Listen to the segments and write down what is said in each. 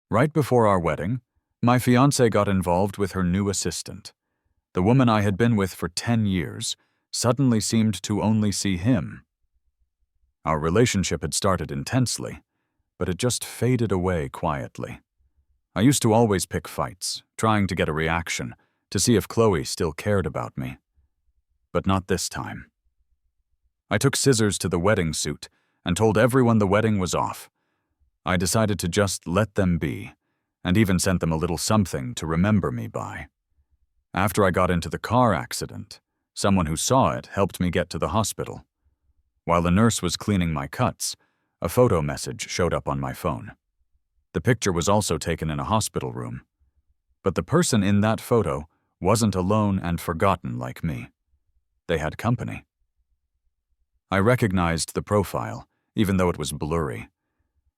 Right before our wedding, my fiancée got involved with her new assistant. The woman I had been with for 10 years suddenly seemed to only see him. Our relationship had started intensely, but it just faded away quietly. I used to always pick fights, trying to get a reaction, to see if Chloe still cared about me. But not this time. I took scissors to the wedding suit and told everyone the wedding was off. I decided to just let them be, and even sent them a little something to remember me by. After I got into the car accident, someone who saw it helped me get to the hospital. While the nurse was cleaning my cuts, a photo message showed up on my phone. The picture was also taken in a hospital room. But the person in that photo wasn't alone and forgotten like me. They had company. I recognized the profile, even though it was blurry.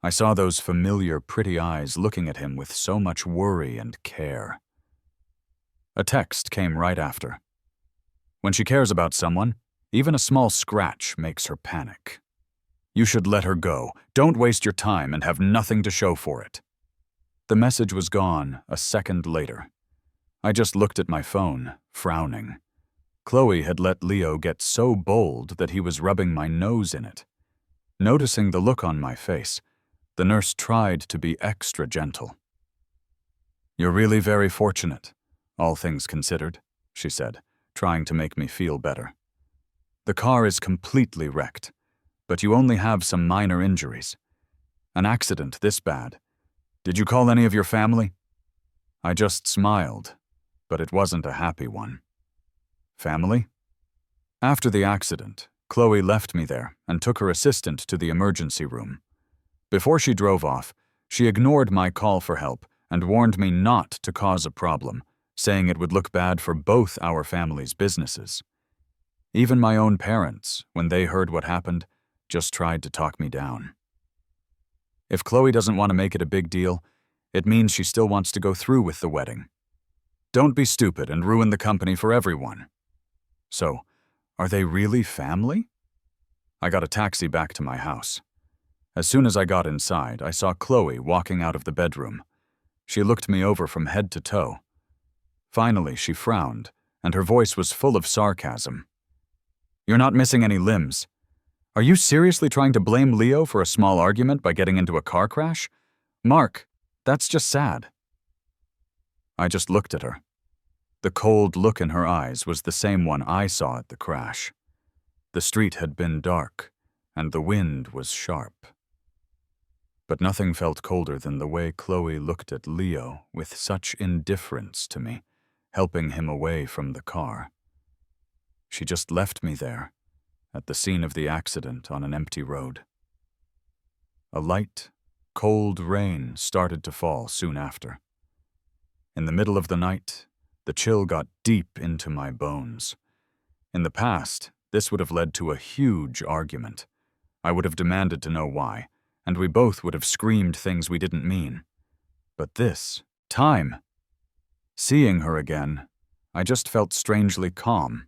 I saw those familiar, pretty eyes looking at him with so much worry and care. A text came right after. When she cares about someone, even a small scratch makes her panic. You should let her go. Don't waste your time and have nothing to show for it. The message was gone a second later. I just looked at my phone, frowning. Chloe had let Leo get so bold that he was rubbing my nose in it. Noticing the look on my face, the nurse tried to be extra gentle. "You're really very fortunate, all things considered," she said, trying to make me feel better. "The car is completely wrecked, but you only have some minor injuries. An accident this bad. Did you call any of your family?" I just smiled, but it wasn't a happy one. Family? After the accident, Chloe left me there and took her assistant to the emergency room. Before she drove off, she ignored my call for help and warned me not to cause a problem, saying it would look bad for both our families' businesses. Even my own parents, when they heard what happened, just tried to talk me down. If Chloe doesn't want to make it a big deal, it means she still wants to go through with the wedding. Don't be stupid and ruin the company for everyone. So, are they really family? I got a taxi back to my house. As soon as I got inside, I saw Chloe walking out of the bedroom. She looked me over from head to toe. Finally, she frowned, and her voice was full of sarcasm. "You're not missing any limbs. Are you seriously trying to blame Leo for a small argument by getting into a car crash? Mark, that's just sad." I just looked at her. The cold look in her eyes was the same one I saw at the crash. The street had been dark, and the wind was sharp. But nothing felt colder than the way Chloe looked at Leo with such indifference to me, helping him away from the car. She just left me there, at the scene of the accident on an empty road. A light, cold rain started to fall soon after. In the middle of the night, the chill got deep into my bones. In the past, this would have led to a huge argument. I would have demanded to know why, and we both would have screamed things we didn't mean. But this time, seeing her again, I just felt strangely calm.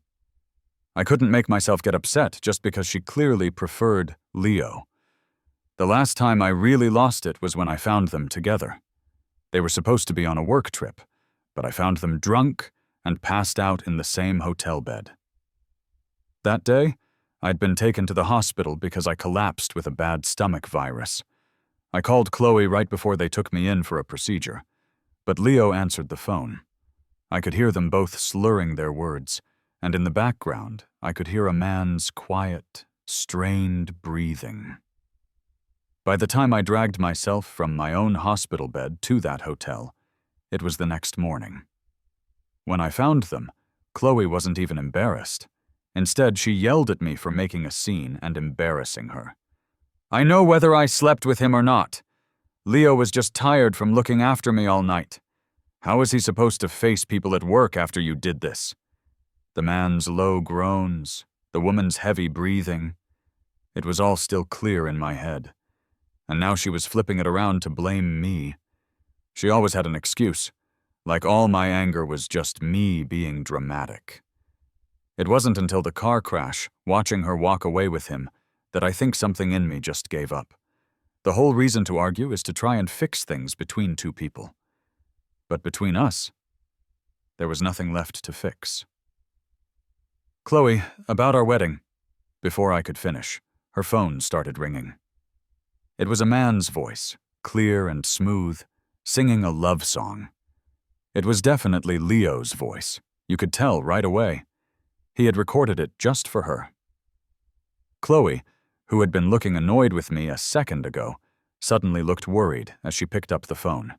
I couldn't make myself get upset just because she clearly preferred Leo. The last time I really lost it was when I found them together. They were supposed to be on a work trip, but I found them drunk and passed out in the same hotel bed. That day, I'd been taken to the hospital because I collapsed with a bad stomach virus. I called Chloe right before they took me in for a procedure, but Leo answered the phone. I could hear them both slurring their words, and in the background, I could hear a man's quiet, strained breathing. By the time I dragged myself from my own hospital bed to that hotel, it was the next morning. When I found them, Chloe wasn't even embarrassed. Instead, she yelled at me for making a scene and embarrassing her. "I know whether I slept with him or not. Leo was just tired from looking after me all night. How is he supposed to face people at work after you did this?" The man's low groans, the woman's heavy breathing. It was all still clear in my head. And now she was flipping it around to blame me. She always had an excuse, like all my anger was just me being dramatic. It wasn't until the car crash, watching her walk away with him, that I think something in me just gave up. The whole reason to argue is to try and fix things between two people. But between us, there was nothing left to fix. Chloe, about our wedding. Before I could finish, her phone started ringing. It was a man's voice, clear and smooth, singing a love song. It was definitely Leo's voice. You could tell right away. He had recorded it just for her. Chloe, who had been looking annoyed with me a second ago, suddenly looked worried as she picked up the phone.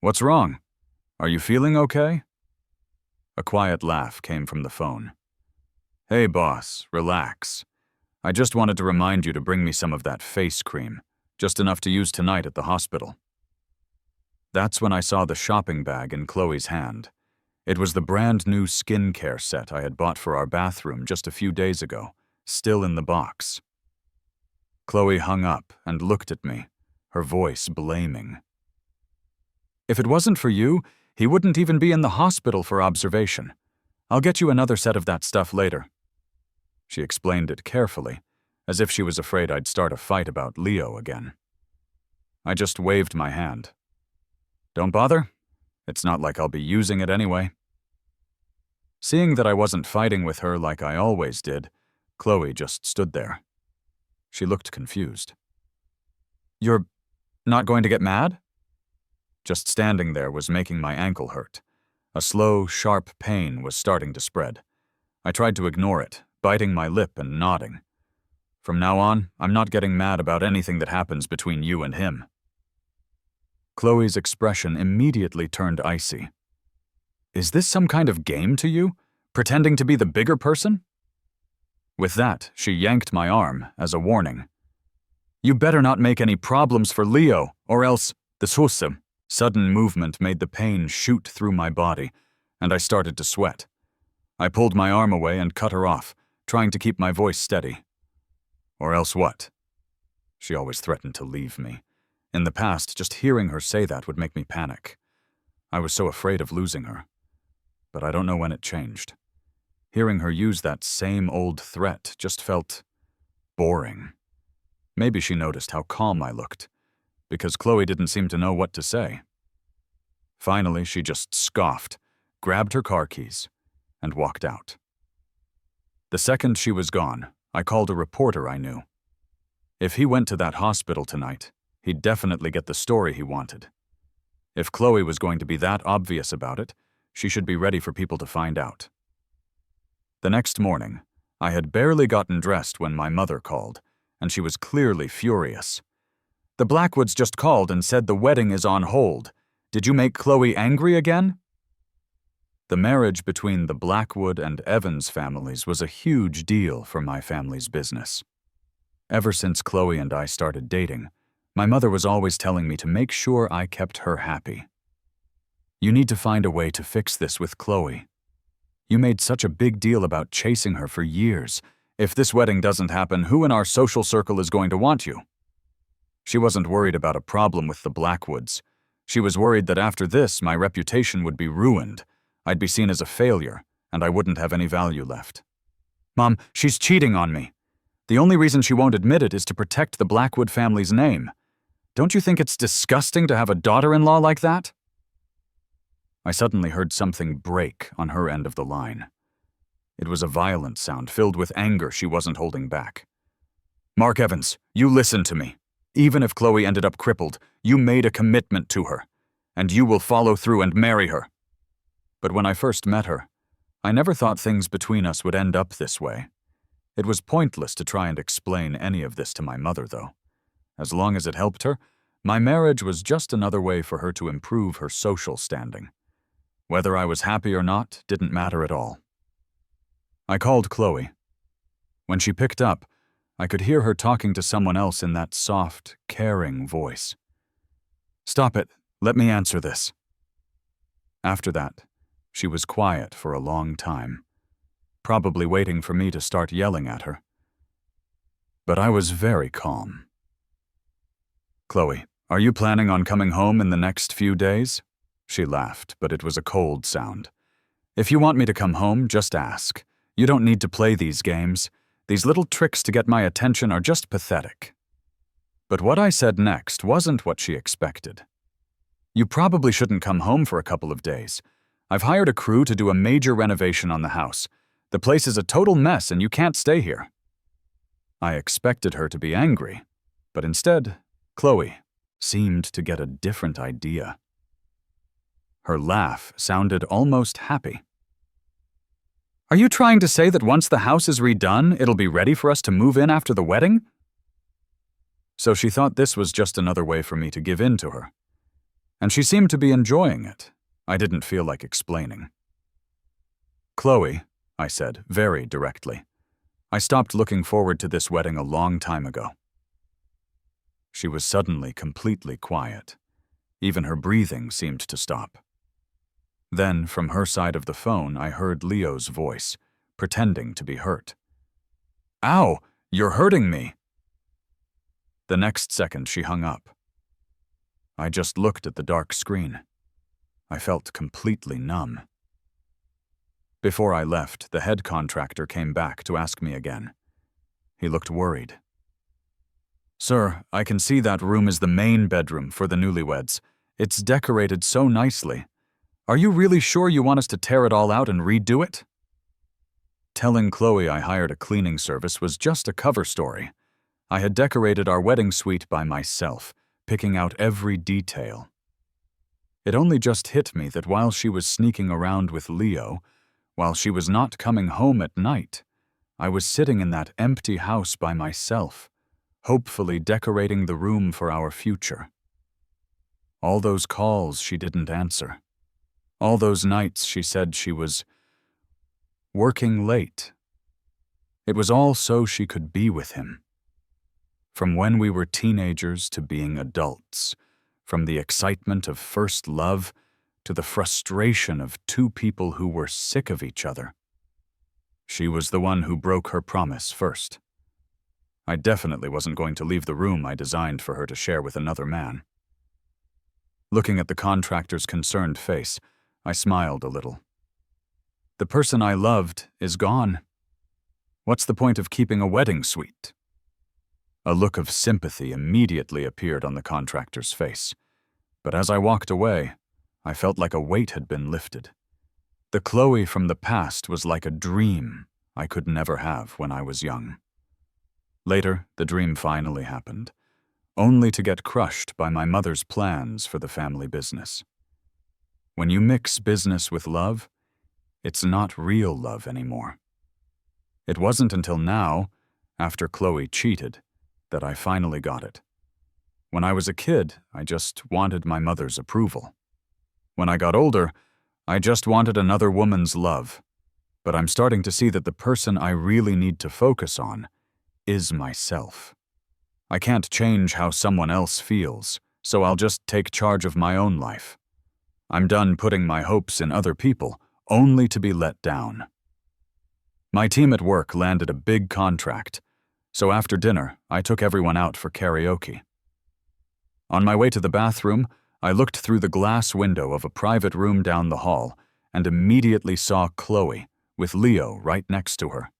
"What's wrong? Are you feeling okay?" A quiet laugh came from the phone. "Hey, boss, relax. I just wanted to remind you to bring me some of that face cream, just enough to use tonight at the hospital." That's when I saw the shopping bag in Chloe's hand. It was the brand new skincare set I had bought for our bathroom just a few days ago, still in the box. Chloe hung up and looked at me, her voice blaming. "If it wasn't for you, he wouldn't even be in the hospital for observation. I'll get you another set of that stuff later." She explained it carefully, as if she was afraid I'd start a fight about Leo again. I just waved my hand. "Don't bother. It's not like I'll be using it anyway." Seeing that I wasn't fighting with her like I always did, Chloe just stood there. She looked confused. "You're not going to get mad?" Just standing there was making my ankle hurt. A slow, sharp pain was starting to spread. I tried to ignore it, biting my lip and nodding. "From now on, I'm not getting mad about anything that happens between you and him." Chloe's expression immediately turned icy. "Is this some kind of game to you? Pretending to be the bigger person?" With that, she yanked my arm as a warning. "You better not make any problems for Leo, or else..." This sudden movement made the pain shoot through my body, and I started to sweat. I pulled my arm away and cut her off, trying to keep my voice steady. "Or else what?" She always threatened to leave me. In the past, just hearing her say that would make me panic. I was so afraid of losing her. But I don't know when it changed. Hearing her use that same old threat just felt boring. Maybe she noticed how calm I looked, because Chloe didn't seem to know what to say. Finally, she just scoffed, grabbed her car keys, and walked out. The second she was gone, I called a reporter I knew. If he went to that hospital tonight, he'd definitely get the story he wanted. If Chloe was going to be that obvious about it, she should be ready for people to find out. The next morning, I had barely gotten dressed when my mother called, and she was clearly furious. "The Blackwoods just called and said the wedding is on hold. Did you make Chloe angry again?" The marriage between the Blackwood and Evans families was a huge deal for my family's business. Ever since Chloe and I started dating, my mother was always telling me to make sure I kept her happy. "You need to find a way to fix this with Chloe. You made such a big deal about chasing her for years. If this wedding doesn't happen, who in our social circle is going to want you?" She wasn't worried about a problem with the Blackwoods. She was worried that after this, my reputation would be ruined. I'd be seen as a failure, and I wouldn't have any value left. "Mom, she's cheating on me. The only reason she won't admit it is to protect the Blackwood family's name. Don't you think it's disgusting to have a daughter-in-law like that?" I suddenly heard something break on her end of the line. It was a violent sound filled with anger she wasn't holding back. "Mark Evans, you listen to me. Even if Chloe ended up crippled, you made a commitment to her, and you will follow through and marry her." But when I first met her, I never thought things between us would end up this way. It was pointless to try and explain any of this to my mother, though. As long as it helped her, my marriage was just another way for her to improve her social standing. Whether I was happy or not didn't matter at all. I called Chloe. When she picked up, I could hear her talking to someone else in that soft, caring voice. "Stop it. Let me answer this." After that, she was quiet for a long time, probably waiting for me to start yelling at her. But I was very calm. "Chloe, are you planning on coming home in the next few days?" She laughed, but it was a cold sound. "If you want me to come home, just ask. You don't need to play these games. These little tricks to get my attention are just pathetic." But what I said next wasn't what she expected. "You probably shouldn't come home for a couple of days. I've hired a crew to do a major renovation on the house. The place is a total mess and you can't stay here." I expected her to be angry, but instead, Chloe seemed to get a different idea. Her laugh sounded almost happy. "Are you trying to say that once the house is redone, it'll be ready for us to move in after the wedding?" So she thought this was just another way for me to give in to her. And she seemed to be enjoying it. I didn't feel like explaining. "Chloe," I said very directly, "I stopped looking forward to this wedding a long time ago." She was suddenly completely quiet. Even her breathing seemed to stop. Then, from her side of the phone, I heard Leo's voice, pretending to be hurt. "Ow, you're hurting me." The next second, she hung up. I just looked at the dark screen. I felt completely numb. Before I left, the head contractor came back to ask me again. He looked worried. "Sir, I can see that room is the main bedroom for the newlyweds. It's decorated so nicely. Are you really sure you want us to tear it all out and redo it?" Telling Chloe I hired a cleaning service was just a cover story. I had decorated our wedding suite by myself, picking out every detail. It only just hit me that while she was sneaking around with Leo, while she was not coming home at night, I was sitting in that empty house by myself, hopefully decorating the room for our future. All those calls she didn't answer. All those nights she said she was working late. It was all so she could be with him. From when we were teenagers to being adults, from the excitement of first love to the frustration of two people who were sick of each other. She was the one who broke her promise first. I definitely wasn't going to leave the room I designed for her to share with another man. Looking at the contractor's concerned face, I smiled a little. The person I loved is gone. What's the point of keeping a wedding suite? A look of sympathy immediately appeared on the contractor's face, but as I walked away, I felt like a weight had been lifted. The Chloe from the past was like a dream I could never have when I was young. Later, the dream finally happened, only to get crushed by my mother's plans for the family business. When you mix business with love, it's not real love anymore. It wasn't until now, after Chloe cheated, that I finally got it. When I was a kid, I just wanted my mother's approval. When I got older, I just wanted another woman's love. But I'm starting to see that the person I really need to focus on is myself. I can't change how someone else feels, so I'll just take charge of my own life. I'm done putting my hopes in other people, only to be let down. My team at work landed a big contract, so after dinner, I took everyone out for karaoke. On my way to the bathroom, I looked through the glass window of a private room down the hall and immediately saw Chloe, with Leo right next to her.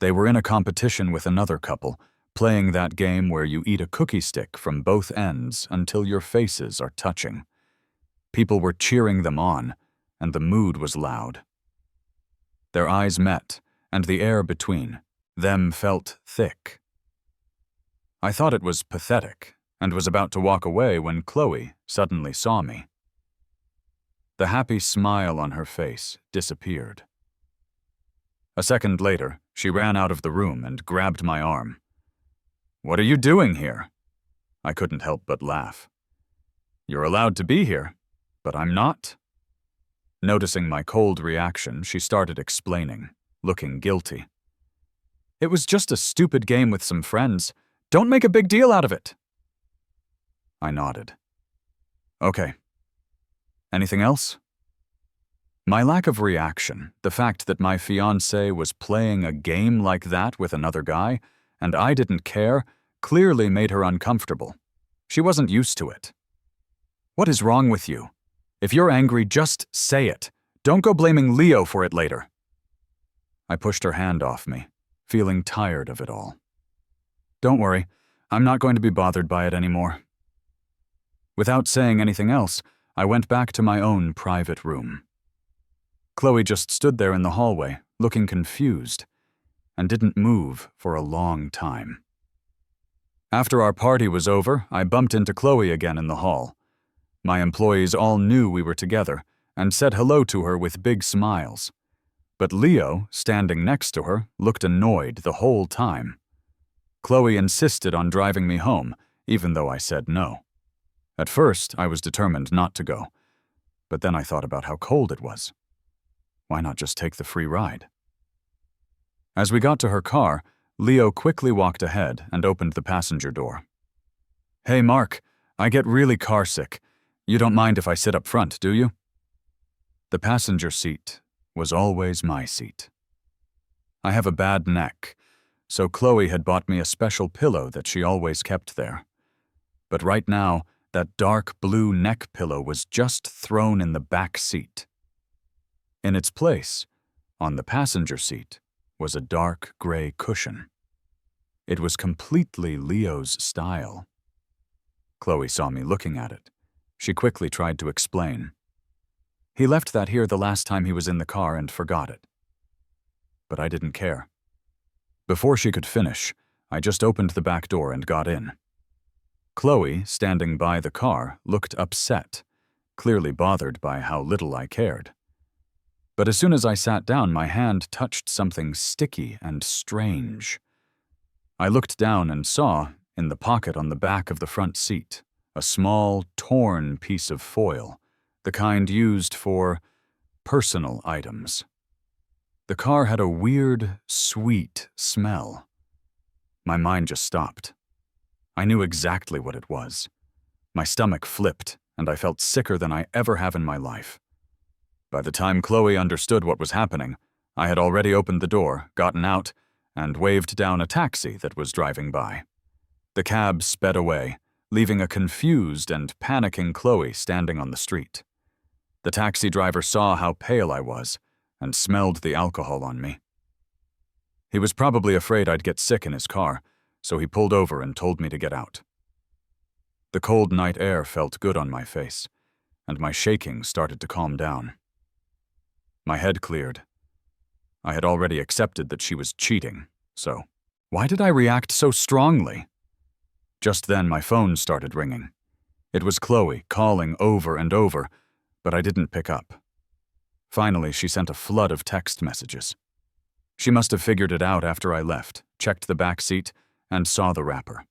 They were in a competition with another couple, playing that game where you eat a cookie stick from both ends until your faces are touching. People were cheering them on, and the mood was loud. Their eyes met, and the air between them felt thick. I thought it was pathetic, and was about to walk away when Chloe suddenly saw me. The happy smile on her face disappeared. A second later, she ran out of the room and grabbed my arm. "What are you doing here?" I couldn't help but laugh. "You're allowed to be here, but I'm not." Noticing my cold reaction, she started explaining, looking guilty. "It was just a stupid game with some friends. Don't make a big deal out of it." I nodded. "Okay. Anything else?" My lack of reaction, the fact that my fiancé was playing a game like that with another guy, and I didn't care, clearly made her uncomfortable. She wasn't used to it. "What is wrong with you? If you're angry, just say it. Don't go blaming Leo for it later." I pushed her hand off me, feeling tired of it all. "Don't worry. I'm not going to be bothered by it anymore." Without saying anything else, I went back to my own private room. Chloe just stood there in the hallway, looking confused, and didn't move for a long time. After our party was over, I bumped into Chloe again in the hall. My employees all knew we were together and said hello to her with big smiles. But Leo, standing next to her, looked annoyed the whole time. Chloe insisted on driving me home, even though I said no. At first, I was determined not to go, but then I thought about how cold it was. Why not just take the free ride? As we got to her car, Leo quickly walked ahead and opened the passenger door. "Hey, Mark, I get really carsick. You don't mind if I sit up front, do you?" The passenger seat was always my seat. I have a bad neck, so Chloe had bought me a special pillow that she always kept there. But right now, that dark blue neck pillow was just thrown in the back seat. In its place, on the passenger seat, was a dark gray cushion. It was completely Leo's style. Chloe saw me looking at it. She quickly tried to explain. "He left that here the last time he was in the car and forgot it." But I didn't care. Before she could finish, I just opened the back door and got in. Chloe, standing by the car, looked upset, clearly bothered by how little I cared. But as soon as I sat down, my hand touched something sticky and strange. I looked down and saw, in the pocket on the back of the front seat, a small, torn piece of foil, the kind used for personal items. The car had a weird, sweet smell. My mind just stopped. I knew exactly what it was. My stomach flipped, and I felt sicker than I ever have in my life. By the time Chloe understood what was happening, I had already opened the door, gotten out, and waved down a taxi that was driving by. The cab sped away, leaving a confused and panicking Chloe standing on the street. The taxi driver saw how pale I was and smelled the alcohol on me. He was probably afraid I'd get sick in his car, so he pulled over and told me to get out. The cold night air felt good on my face, and my shaking started to calm down. My head cleared. I had already accepted that she was cheating, so why did I react so strongly? Just then my phone started ringing. It was Chloe calling over and over, but I didn't pick up. Finally, she sent a flood of text messages. She must have figured it out after I left, checked the back seat, and saw the wrapper.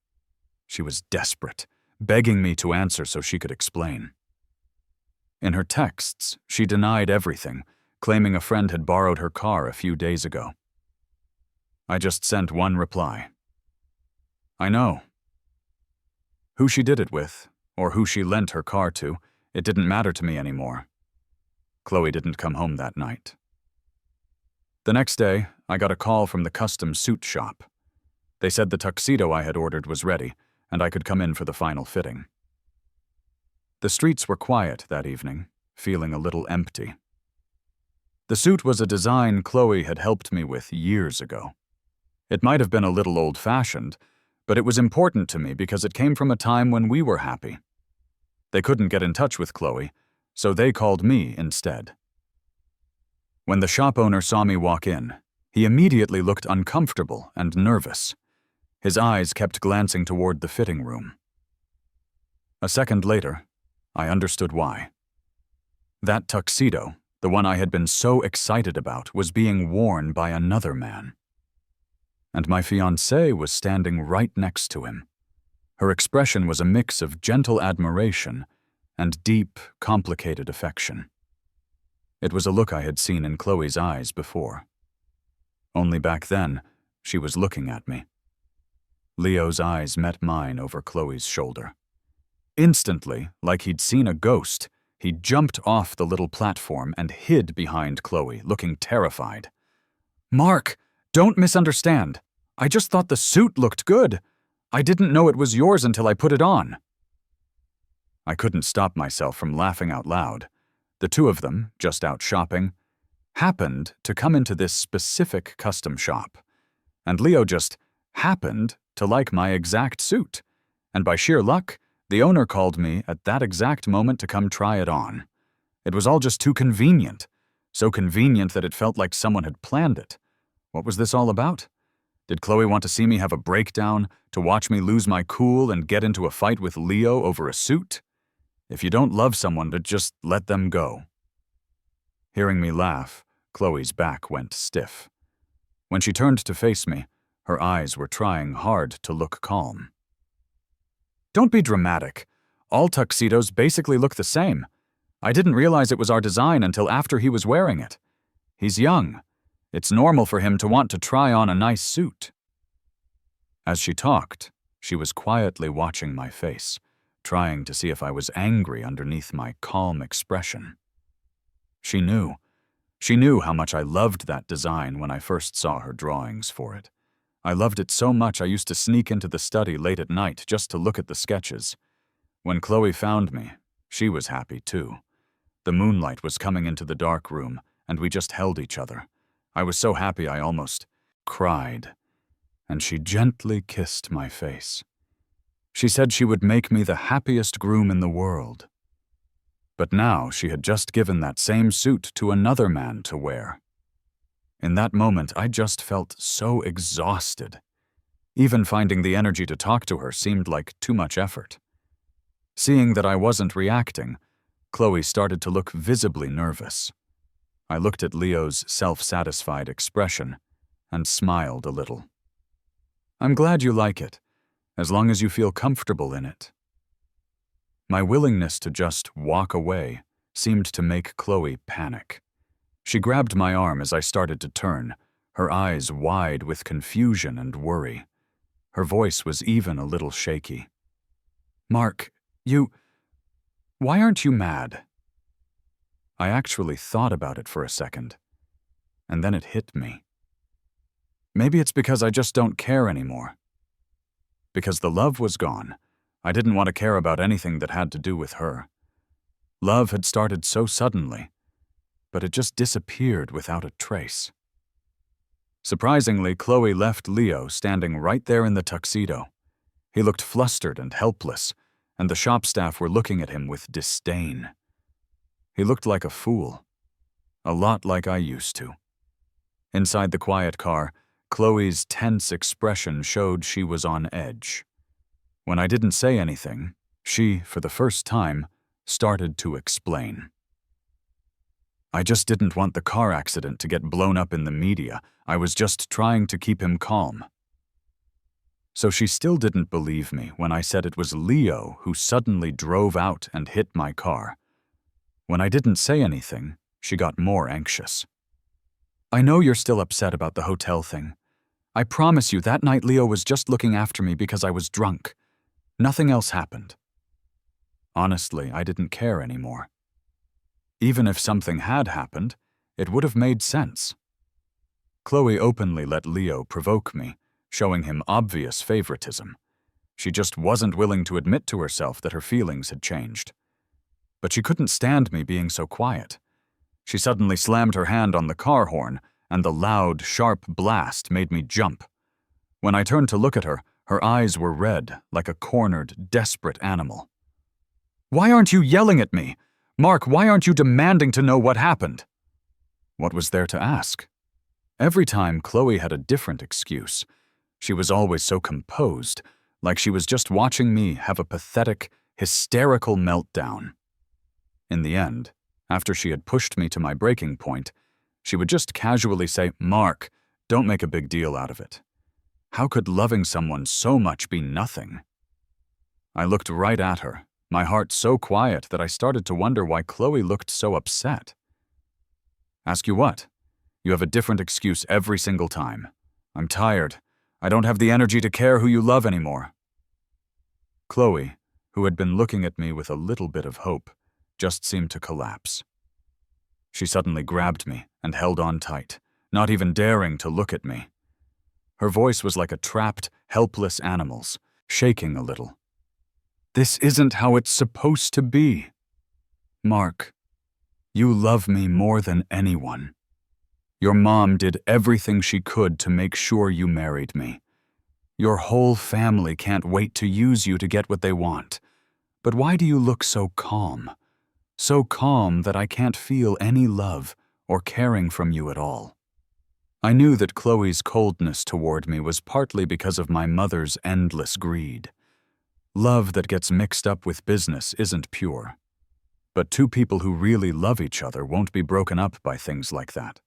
She was desperate, begging me to answer so she could explain. In her texts, she denied everything, claiming a friend had borrowed her car a few days ago. I just sent one reply. I know. Who she did it with, or who she lent her car to, it didn't matter to me anymore. Chloe didn't come home that night. The next day, I got a call from the custom suit shop. They said the tuxedo I had ordered was ready, and I could come in for the final fitting. The streets were quiet that evening, feeling a little empty. The suit was a design Chloe had helped me with years ago. It might have been a little old-fashioned, but it was important to me because it came from a time when we were happy. They couldn't get in touch with Chloe, so they called me instead. When the shop owner saw me walk in, he immediately looked uncomfortable and nervous. His eyes kept glancing toward the fitting room. A second later, I understood why. That tuxedo, the one I had been so excited about, was being worn by another man. And my fiancée was standing right next to him. Her expression was a mix of gentle admiration and deep, complicated affection. It was a look I had seen in Chloe's eyes before. Only back then, she was looking at me. Leo's eyes met mine over Chloe's shoulder. Instantly, like he'd seen a ghost, he jumped off the little platform and hid behind Chloe, looking terrified. "Mark, don't misunderstand. I just thought the suit looked good. I didn't know it was yours until I put it on." I couldn't stop myself from laughing out loud. The two of them, just out shopping, happened to come into this specific custom shop, and Leo just happened to like my exact suit, and by sheer luck, the owner called me at that exact moment to come try it on. It was all just too convenient. So convenient that it felt like someone had planned it. What was this all about? Did Chloe want to see me have a breakdown, to watch me lose my cool and get into a fight with Leo over a suit? If you don't love someone, to just let them go. Hearing me laugh, Chloe's back went stiff. When she turned to face me, her eyes were trying hard to look calm. Don't be dramatic. All tuxedos basically look the same. I didn't realize it was our design until after he was wearing it. He's young. It's normal for him to want to try on a nice suit. As she talked, she was quietly watching my face, trying to see if I was angry underneath my calm expression. She knew how much I loved that design when I first saw her drawings for it. I loved it so much I used to sneak into the study late at night just to look at the sketches. When Chloe found me, she was happy too. The moonlight was coming into the dark room, and we just held each other. I was so happy I almost cried, and she gently kissed my face. She said she would make me the happiest groom in the world. But now she had just given that same suit to another man to wear. In that moment, I just felt so exhausted. Even finding the energy to talk to her seemed like too much effort. Seeing that I wasn't reacting, Chloe started to look visibly nervous. I looked at Leo's self-satisfied expression and smiled a little. I'm glad you like it, as long as you feel comfortable in it. My willingness to just walk away seemed to make Chloe panic. She grabbed my arm as I started to turn, her eyes wide with confusion and worry. Her voice was even a little shaky. Mark, why aren't you mad? I actually thought about it for a second, and then it hit me. Maybe it's because I just don't care anymore. Because the love was gone, I didn't want to care about anything that had to do with her. Love had started so suddenly, but it just disappeared without a trace. Surprisingly, Chloe left Leo standing right there in the tuxedo. He looked flustered and helpless, and the shop staff were looking at him with disdain. He looked like a fool, a lot like I used to. Inside the quiet car, Chloe's tense expression showed she was on edge. When I didn't say anything, she, for the first time, started to explain. I just didn't want the car accident to get blown up in the media. I was just trying to keep him calm. So she still didn't believe me when I said it was Leo who suddenly drove out and hit my car. When I didn't say anything, she got more anxious. I know you're still upset about the hotel thing. I promise you that night Leo was just looking after me because I was drunk. Nothing else happened. Honestly, I didn't care anymore. Even if something had happened, it would have made sense. Chloe openly let Leo provoke me, showing him obvious favoritism. She just wasn't willing to admit to herself that her feelings had changed. But she couldn't stand me being so quiet. She suddenly slammed her hand on the car horn, and the loud, sharp blast made me jump. When I turned to look at her, her eyes were red, like a cornered, desperate animal. Why aren't you yelling at me? Mark, why aren't you demanding to know what happened? What was there to ask? Every time Chloe had a different excuse. She was always so composed, like she was just watching me have a pathetic, hysterical meltdown. In the end, after she had pushed me to my breaking point, she would just casually say, Mark, don't make a big deal out of it. How could loving someone so much be nothing? I looked right at her, my heart so quiet that I started to wonder why Chloe looked so upset. Ask you what? You have a different excuse every single time. I'm tired. I don't have the energy to care who you love anymore. Chloe, who had been looking at me with a little bit of hope, just seemed to collapse. She suddenly grabbed me and held on tight, not even daring to look at me. Her voice was like a trapped, helpless animal's, shaking a little. This isn't how it's supposed to be. Mark, you love me more than anyone. Your mom did everything she could to make sure you married me. Your whole family can't wait to use you to get what they want. But why do you look so calm? So calm that I can't feel any love or caring from you at all." I knew that Chloe's coldness toward me was partly because of my mother's endless greed. Love that gets mixed up with business isn't pure. But two people who really love each other won't be broken up by things like that.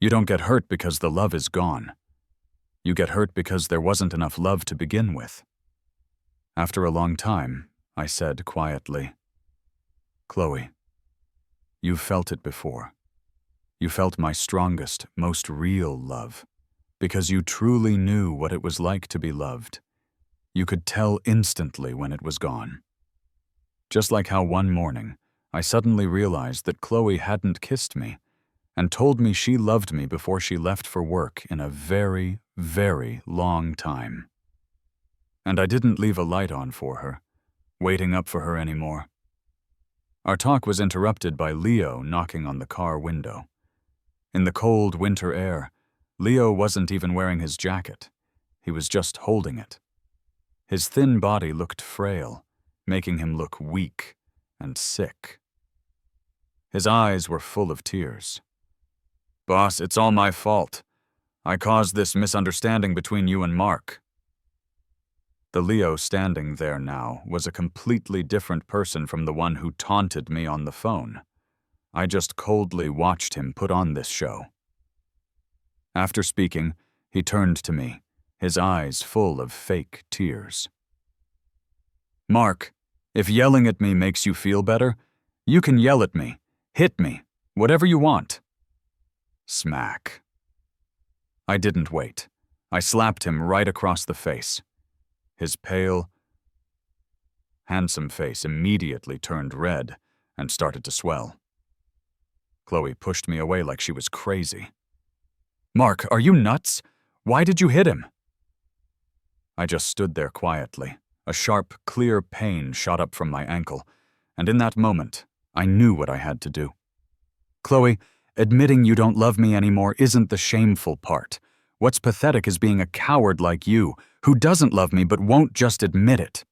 You don't get hurt because the love is gone. You get hurt because there wasn't enough love to begin with. After a long time, I said quietly, "Chloe, you've felt it before. You felt my strongest, most real love, because you truly knew what it was like to be loved. You could tell instantly when it was gone. Just like how one morning, I suddenly realized that Chloe hadn't kissed me and told me she loved me before she left for work in a very, very long time. And I didn't leave a light on for her, waiting up for her anymore." Our talk was interrupted by Leo knocking on the car window. In the cold winter air, Leo wasn't even wearing his jacket. He was just holding it. His thin body looked frail, making him look weak and sick. His eyes were full of tears. "Boss, it's all my fault. I caused this misunderstanding between you and Mark." The Leo standing there now was a completely different person from the one who taunted me on the phone. I just coldly watched him put on this show. After speaking, he turned to me, his eyes full of fake tears. "Mark, if yelling at me makes you feel better, you can yell at me, hit me, whatever you want." Smack. I didn't wait. I slapped him right across the face. His pale, handsome face immediately turned red and started to swell. Chloe pushed me away like she was crazy. "Mark, are you nuts? Why did you hit him?" I just stood there quietly. A sharp, clear pain shot up from my ankle, and in that moment, I knew what I had to do. "Chloe, admitting you don't love me anymore isn't the shameful part. What's pathetic is being a coward like you, who doesn't love me but won't just admit it.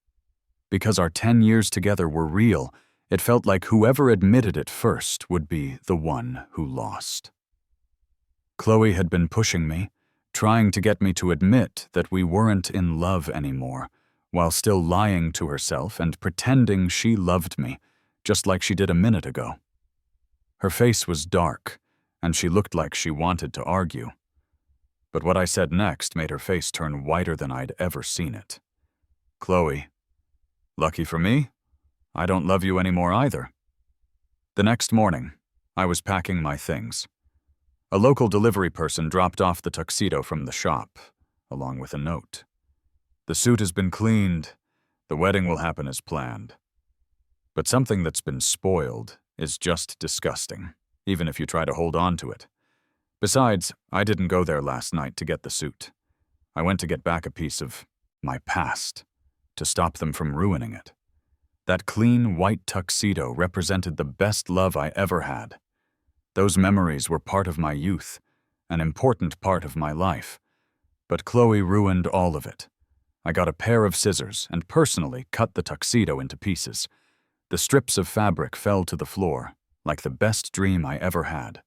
Because our 10 years together were real, it felt like whoever admitted it first would be the one who lost." Chloe had been pushing me, trying to get me to admit that we weren't in love anymore, while still lying to herself and pretending she loved me, just like she did a minute ago. Her face was dark, and she looked like she wanted to argue. But what I said next made her face turn whiter than I'd ever seen it. "Chloe, lucky for me, I don't love you anymore either." The next morning, I was packing my things. A local delivery person dropped off the tuxedo from the shop, along with a note. "The suit has been cleaned. The wedding will happen as planned. But something that's been spoiled is just disgusting, even if you try to hold on to it. Besides, I didn't go there last night to get the suit. I went to get back a piece of my past, to stop them from ruining it. That clean white tuxedo represented the best love I ever had. Those memories were part of my youth, an important part of my life. But Chloe ruined all of it. I got a pair of scissors and personally cut the tuxedo into pieces. The strips of fabric fell to the floor, like the best dream I ever had.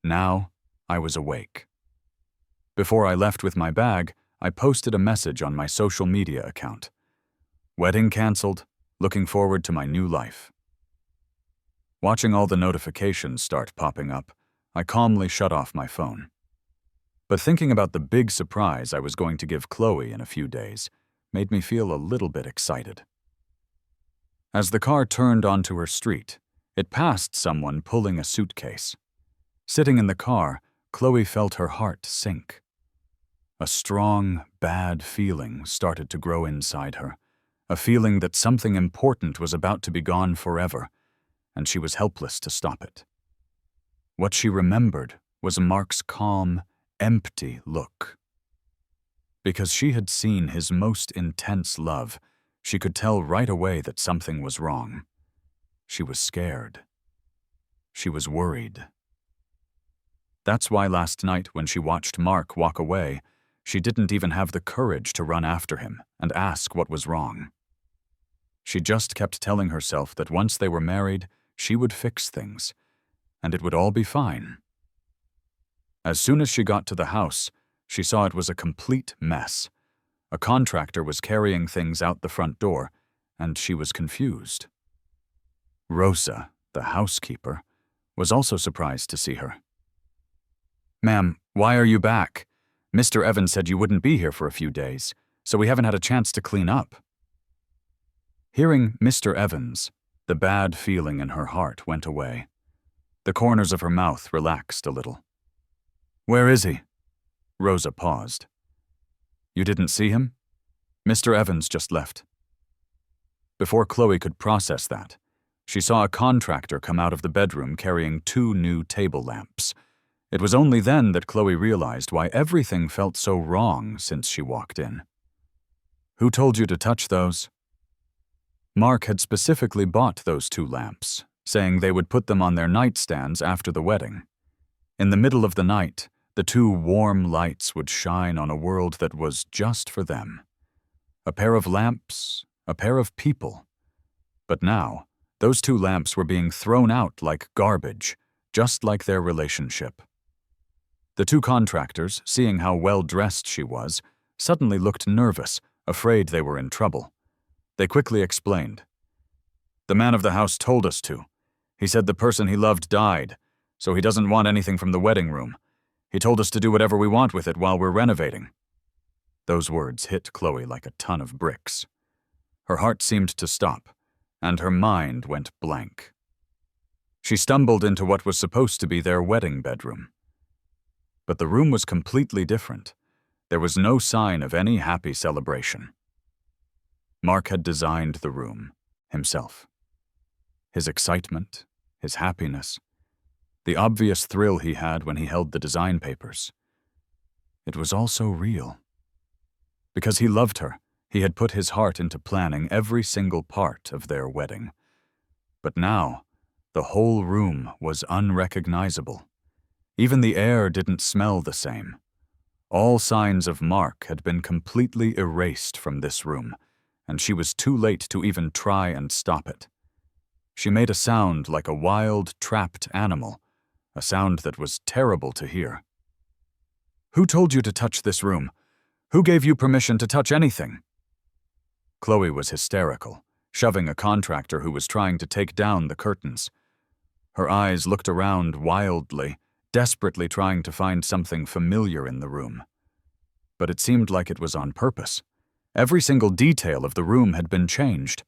Now, I was awake. Before I left with my bag, I posted a message on my social media account. "Wedding canceled, looking forward to my new life." Watching all the notifications start popping up, I calmly shut off my phone. But thinking about the big surprise I was going to give Chloe in a few days made me feel a little bit excited. As the car turned onto her street, it passed someone pulling a suitcase. Sitting in the car, Chloe felt her heart sink. A strong, bad feeling started to grow inside her, a feeling that something important was about to be gone forever, and she was helpless to stop it. What she remembered was Mark's calm, empty look. Because she had seen his most intense love, she could tell right away that something was wrong. She was scared. She was worried. That's why last night when she watched Mark walk away, she didn't even have the courage to run after him and ask what was wrong. She just kept telling herself that once they were married, she would fix things, and it would all be fine. As soon as she got to the house, she saw it was a complete mess. A contractor was carrying things out the front door, and she was confused. Rosa, the housekeeper, was also surprised to see her. "Ma'am, why are you back? Mr. Evans said you wouldn't be here for a few days, so we haven't had a chance to clean up." Hearing Mr. Evans, the bad feeling in her heart went away. The corners of her mouth relaxed a little. "Where is he?" Rosa paused. "You didn't see him? Mr. Evans just left." Before Chloe could process that, she saw a contractor come out of the bedroom carrying 2 new table lamps. It was only then that Chloe realized why everything felt so wrong since she walked in. "Who told you to touch those?" Mark had specifically bought those 2 lamps, saying they would put them on their nightstands after the wedding. In the middle of the night, the 2 warm lights would shine on a world that was just for them. A pair of lamps, a pair of people. But now, those 2 lamps were being thrown out like garbage, just like their relationship. The 2 contractors, seeing how well-dressed she was, suddenly looked nervous, afraid they were in trouble. They quickly explained. "The man of the house told us to. He said the person he loved died, so he doesn't want anything from the wedding room. He told us to do whatever we want with it while we're renovating." Those words hit Chloe like a ton of bricks. Her heart seemed to stop, and her mind went blank. She stumbled into what was supposed to be their wedding bedroom. But the room was completely different. There was no sign of any happy celebration. Mark had designed the room himself. His excitement, his happiness, the obvious thrill he had when he held the design papers. It was all so real. Because he loved her, he had put his heart into planning every single part of their wedding. But now, the whole room was unrecognizable. Even the air didn't smell the same. All signs of Mark had been completely erased from this room, and she was too late to even try and stop it. She made a sound like a wild, trapped animal, a sound that was terrible to hear. "Who told you to touch this room? Who gave you permission to touch anything?" Chloe was hysterical, shoving a contractor who was trying to take down the curtains. Her eyes looked around wildly, desperately trying to find something familiar in the room. But it seemed like it was on purpose. Every single detail of the room had been changed.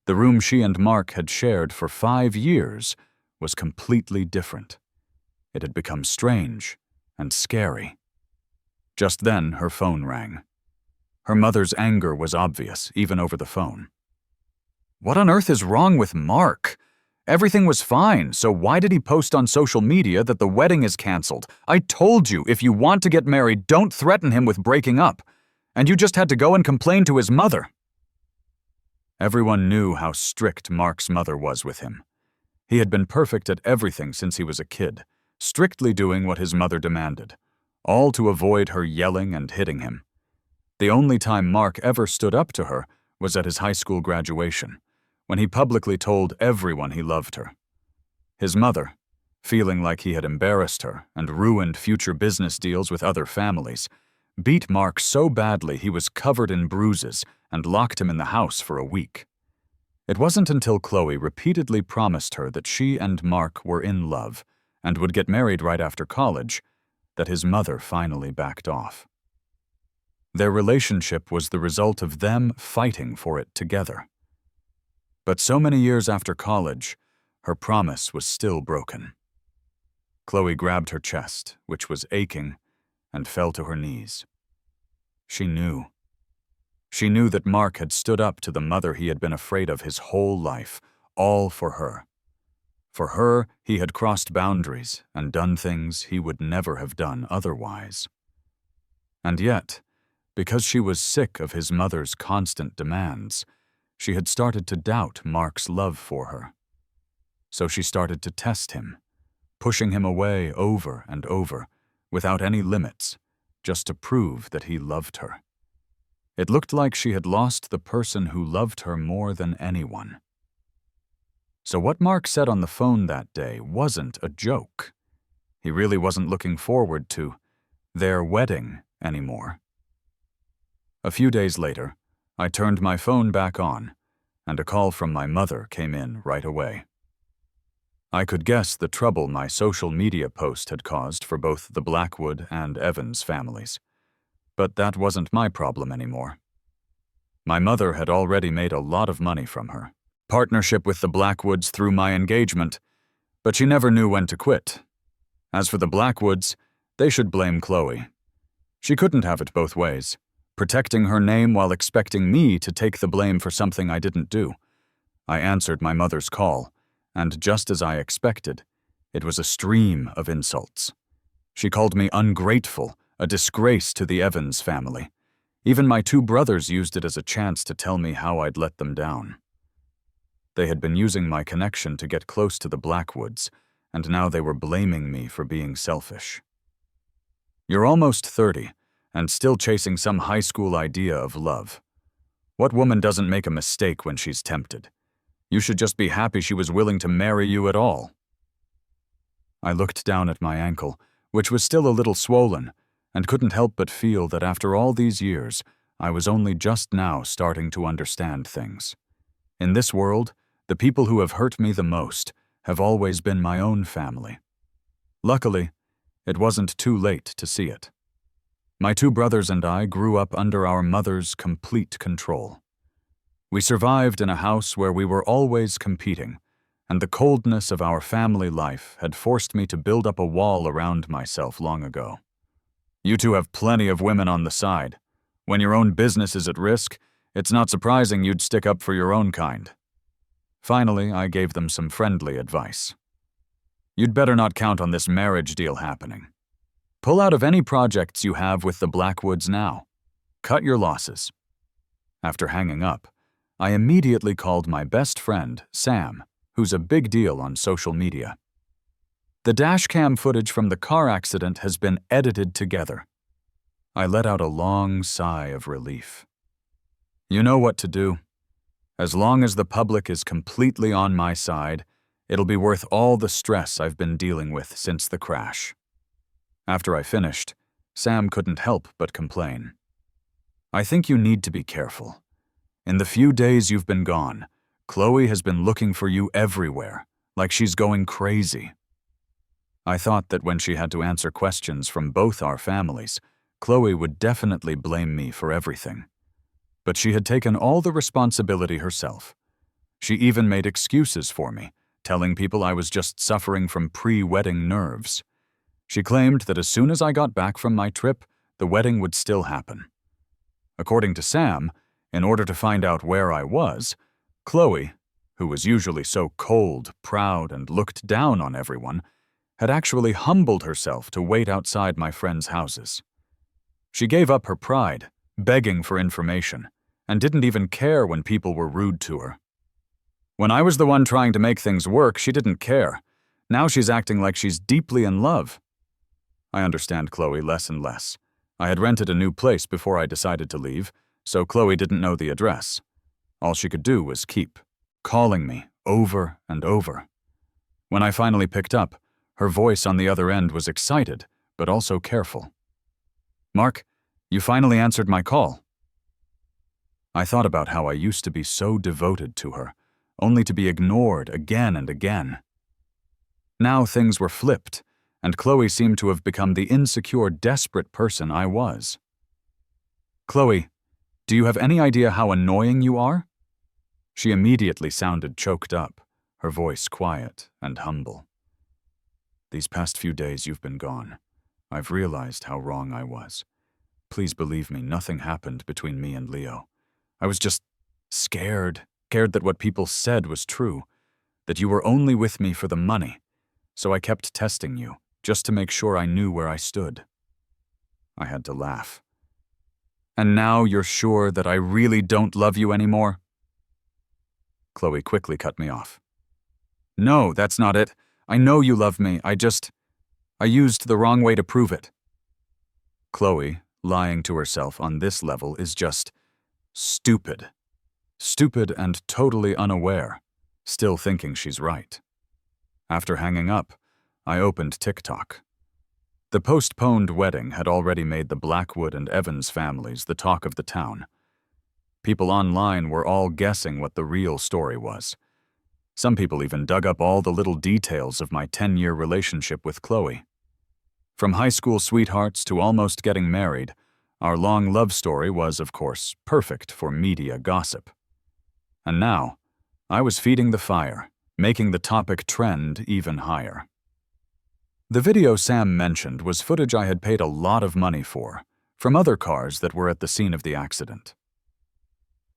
The room she and Mark had shared for 5 years was completely different. It had become strange and scary. Just then, her phone rang. Her mother's anger was obvious, even over the phone. "What on earth is wrong with Mark? Everything was fine, so why did he post on social media that the wedding is canceled? I told you, if you want to get married, don't threaten him with breaking up. And you just had to go and complain to his mother." Everyone knew how strict Mark's mother was with him. He had been perfect at everything since he was a kid, strictly doing what his mother demanded, all to avoid her yelling and hitting him. The only time Mark ever stood up to her was at his high school graduation, when he publicly told everyone he loved her. His mother, feeling like he had embarrassed her and ruined future business deals with other families, beat Mark so badly he was covered in bruises and locked him in the house for a week. It wasn't until Chloe repeatedly promised her that she and Mark were in love and would get married right after college that his mother finally backed off. Their relationship was the result of them fighting for it together. But so many years after college, her promise was still broken. Chloe grabbed her chest, which was aching, and fell to her knees. She knew. She knew that Mark had stood up to the mother he had been afraid of his whole life, all for her. For her, he had crossed boundaries and done things he would never have done otherwise. And yet, because she was sick of his mother's constant demands, she had started to doubt Mark's love for her. So she started to test him, pushing him away over and over, without any limits, just to prove that he loved her. It looked like she had lost the person who loved her more than anyone. So what Mark said on the phone that day wasn't a joke. He really wasn't looking forward to their wedding anymore. A few days later, I turned my phone back on, and a call from my mother came in right away. I could guess the trouble my social media post had caused for both the Blackwood and Evans families. But that wasn't my problem anymore. My mother had already made a lot of money from her partnership with the Blackwoods through my engagement, but she never knew when to quit. As for the Blackwoods, they should blame Chloe. She couldn't have it both ways, protecting her name while expecting me to take the blame for something I didn't do. I answered my mother's call, and just as I expected, it was a stream of insults. She called me ungrateful, a disgrace to the Evans family. Even my two brothers used it as a chance to tell me how I'd let them down. They had been using my connection to get close to the Blackwoods, and now they were blaming me for being selfish. You're almost 30, and still chasing some high school idea of love. What woman doesn't make a mistake when she's tempted? You should just be happy she was willing to marry you at all. I looked down at my ankle, which was still a little swollen, and couldn't help but feel that after all these years, I was only just now starting to understand things. In this world, the people who have hurt me the most have always been my own family. Luckily, it wasn't too late to see it. My two brothers and I grew up under our mother's complete control. We survived in a house where we were always competing, and the coldness of our family life had forced me to build up a wall around myself long ago. You two have plenty of women on the side. When your own business is at risk, it's not surprising you'd stick up for your own kind. Finally, I gave them some friendly advice. You'd better not count on this marriage deal happening. Pull out of any projects you have with the Blackwoods now. Cut your losses. After hanging up, I immediately called my best friend, Sam, who's a big deal on social media. The dashcam footage from the car accident has been edited together. I let out a long sigh of relief. You know what to do. As long as the public is completely on my side, it'll be worth all the stress I've been dealing with since the crash. After I finished, Sam couldn't help but complain. I think you need to be careful. In the few days you've been gone, Chloe has been looking for you everywhere, like she's going crazy. I thought that when she had to answer questions from both our families, Chloe would definitely blame me for everything. But she had taken all the responsibility herself. She even made excuses for me, telling people I was just suffering from pre-wedding nerves. She claimed that as soon as I got back from my trip, the wedding would still happen. According to Sam, in order to find out where I was, Chloe, who was usually so cold, proud, and looked down on everyone, had actually humbled herself to wait outside my friends' houses. She gave up her pride, begging for information, and didn't even care when people were rude to her. When I was the one trying to make things work, she didn't care. Now she's acting like she's deeply in love. I understand Chloe less and less. I had rented a new place before I decided to leave, so Chloe didn't know the address. All she could do was keep calling me over and over. When I finally picked up, her voice on the other end was excited, but also careful. "Mark, you finally answered my call." I thought about how I used to be so devoted to her, only to be ignored again and again. Now things were flipped, and Chloe seemed to have become the insecure, desperate person I was. "Chloe, do you have any idea how annoying you are?" She immediately sounded choked up, her voice quiet and humble. "These past few days you've been gone. I've realized how wrong I was. Please believe me, nothing happened between me and Leo. I was just scared that what people said was true, that you were only with me for the money, so I kept testing you, just to make sure I knew where I stood." I had to laugh. "And now you're sure that I really don't love you anymore?" Chloe quickly cut me off. "No, that's not it. I know you love me. I used the wrong way to prove it." Chloe, lying to herself on this level is just stupid. Stupid and totally unaware, still thinking she's right. After hanging up, I opened TikTok. The postponed wedding had already made the Blackwood and Evans families the talk of the town. People online were all guessing what the real story was. Some people even dug up all the little details of my 10-year relationship with Chloe. From high school sweethearts to almost getting married, our long love story was, of course, perfect for media gossip. And now, I was feeding the fire, making the topic trend even higher. The video Sam mentioned was footage I had paid a lot of money for, from other cars that were at the scene of the accident.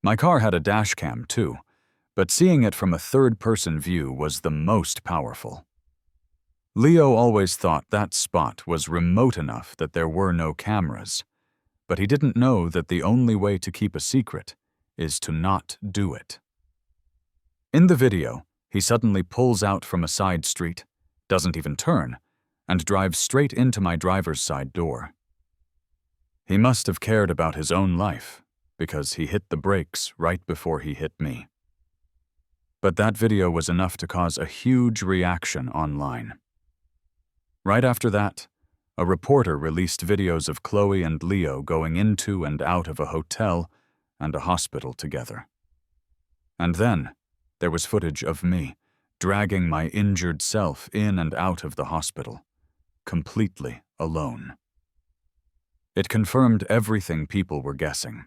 My car had a dash cam too, but seeing it from a third-person view was the most powerful. Leo always thought that spot was remote enough that there were no cameras, but he didn't know that the only way to keep a secret is to not do it. In the video, he suddenly pulls out from a side street, doesn't even turn, and drives straight into my driver's side door. He must have cared about his own life, because he hit the brakes right before he hit me. But that video was enough to cause a huge reaction online. Right after that, a reporter released videos of Chloe and Leo going into and out of a hotel and a hospital together. And then, there was footage of me dragging my injured self in and out of the hospital, completely alone. It confirmed everything people were guessing.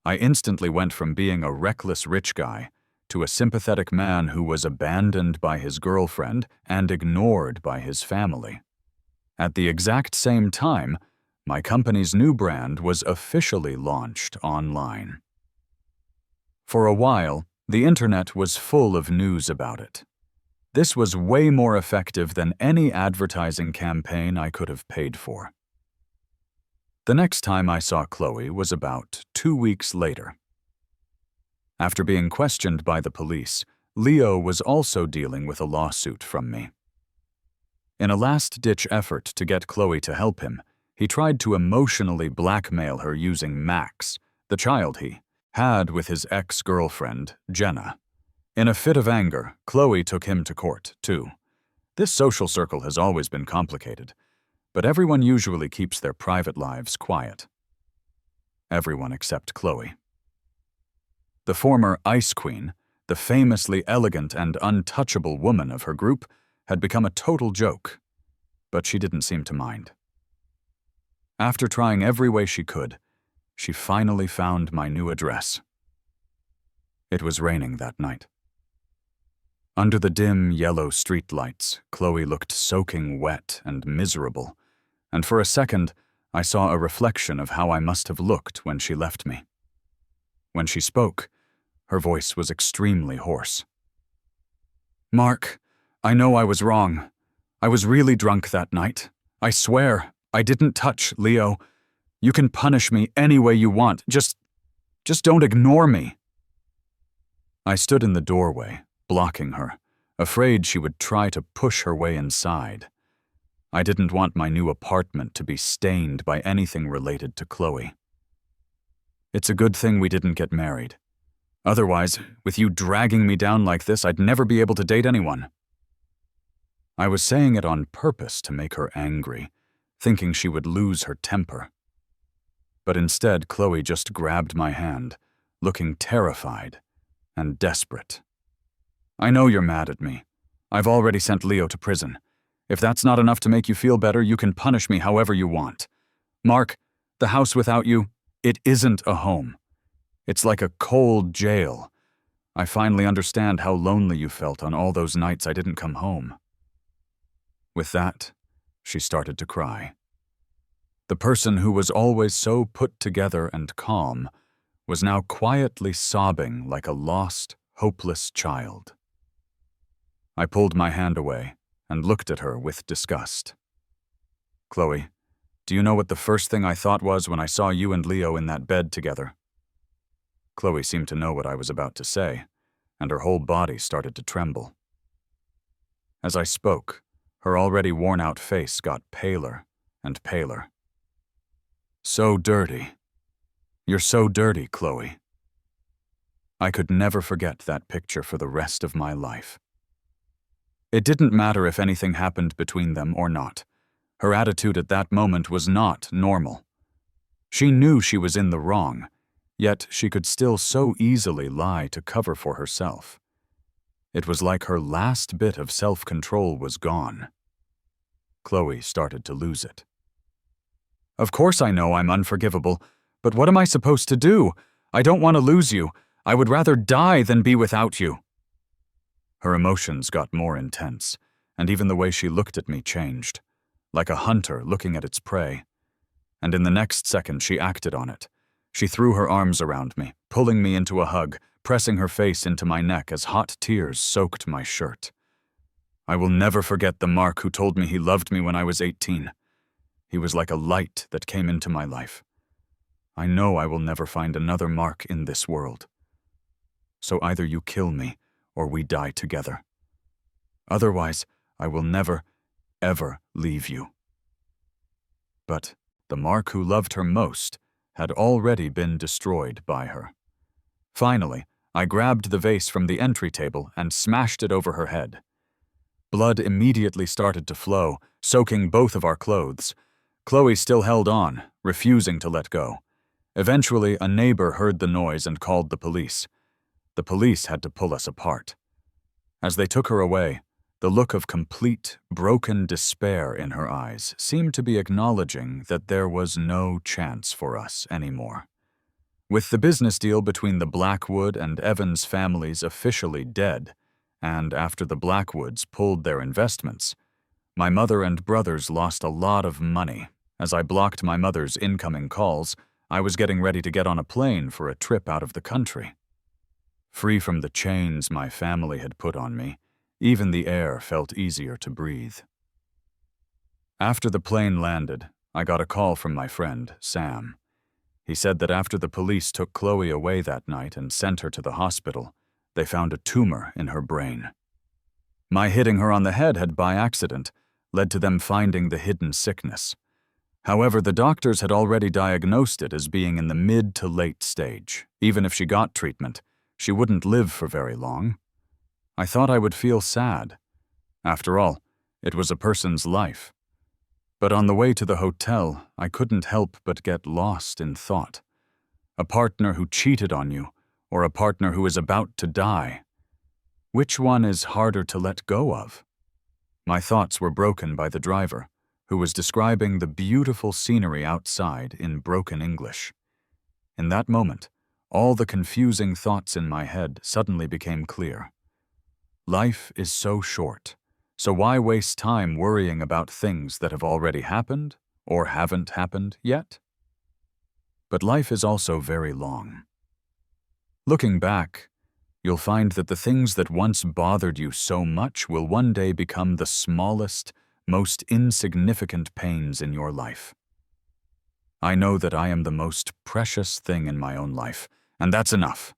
I instantly went from being a reckless rich guy to a sympathetic man who was abandoned by his girlfriend and ignored by his family. At the exact same time, my company's new brand was officially launched online. For a while, the internet was full of news about it. This was way more effective than any advertising campaign I could have paid for. The next time I saw Chloe was about 2 weeks later. After being questioned by the police, Leo was also dealing with a lawsuit from me. In a last-ditch effort to get Chloe to help him, he tried to emotionally blackmail her using Max, the child he had with his ex-girlfriend, Jenna. In a fit of anger, Chloe took him to court, too. This social circle has always been complicated, but everyone usually keeps their private lives quiet. Everyone except Chloe. The former Ice Queen, the famously elegant and untouchable woman of her group, had become a total joke, but she didn't seem to mind. After trying every way she could, she finally found my new address. It was raining that night. Under the dim, yellow streetlights, Chloe looked soaking wet and miserable, and for a second, I saw a reflection of how I must have looked when she left me. When she spoke, her voice was extremely hoarse. "Mark, I know I was wrong. I was really drunk that night. I swear, I didn't touch Leo. You can punish me any way you want. Just don't ignore me." I stood in the doorway, blocking her, afraid she would try to push her way inside. I didn't want my new apartment to be stained by anything related to Chloe. It's a good thing we didn't get married. Otherwise, with you dragging me down like this, I'd never be able to date anyone. I was saying it on purpose to make her angry, thinking she would lose her temper. But instead, Chloe just grabbed my hand, looking terrified and desperate. "I know you're mad at me. I've already sent Leo to prison. If that's not enough to make you feel better, you can punish me however you want. Mark, the house without you, it isn't a home. It's like a cold jail. I finally understand how lonely you felt on all those nights I didn't come home." With that, she started to cry. The person who was always so put together and calm was now quietly sobbing like a lost, hopeless child. I pulled my hand away and looked at her with disgust. "Chloe, do you know what the first thing I thought was when I saw you and Leo in that bed together?" Chloe seemed to know what I was about to say, and her whole body started to tremble. As I spoke, her already worn-out face got paler and paler. So dirty. You're so dirty, Chloe. I could never forget that picture for the rest of my life. It didn't matter if anything happened between them or not. Her attitude at that moment was not normal. She knew she was in the wrong, yet she could still so easily lie to cover for herself. It was like her last bit of self-control was gone. Chloe started to lose it. Of course I know I'm unforgivable, but what am I supposed to do? I don't want to lose you. I would rather die than be without you. Her emotions got more intense, and even the way she looked at me changed, like a hunter looking at its prey. And in the next second, she acted on it. She threw her arms around me, pulling me into a hug, pressing her face into my neck as hot tears soaked my shirt. I will never forget the Mark who told me he loved me when I was 18. He was like a light that came into my life. I know I will never find another Mark in this world. So either you kill me, or we die together. Otherwise, I will never, ever leave you. But the Mark who loved her most had already been destroyed by her. Finally, I grabbed the vase from the entry table and smashed it over her head. Blood immediately started to flow, soaking both of our clothes. Chloe still held on, refusing to let go. Eventually, a neighbor heard the noise and called the police. The police had to pull us apart. As they took her away, the look of complete, broken despair in her eyes seemed to be acknowledging that there was no chance for us anymore. With the business deal between the Blackwood and Evans families officially dead, and after the Blackwoods pulled their investments, my mother and brothers lost a lot of money. As I blocked my mother's incoming calls, I was getting ready to get on a plane for a trip out of the country. Free from the chains my family had put on me, even the air felt easier to breathe. After the plane landed, I got a call from my friend, Sam. He said that after the police took Chloe away that night and sent her to the hospital, they found a tumor in her brain. My hitting her on the head had by accident led to them finding the hidden sickness. However, the doctors had already diagnosed it as being in the mid to late stage. Even if she got treatment, she wouldn't live for very long. I thought I would feel sad. After all, it was a person's life. But on the way to the hotel, I couldn't help but get lost in thought. A partner who cheated on you, or a partner who is about to die. Which one is harder to let go of? My thoughts were broken by the driver, who was describing the beautiful scenery outside in broken English. In that moment, all the confusing thoughts in my head suddenly became clear. Life is so short, so why waste time worrying about things that have already happened or haven't happened yet? But life is also very long. Looking back, you'll find that the things that once bothered you so much will one day become the smallest, most insignificant pains in your life. I know that I am the most precious thing in my own life, and that's enough.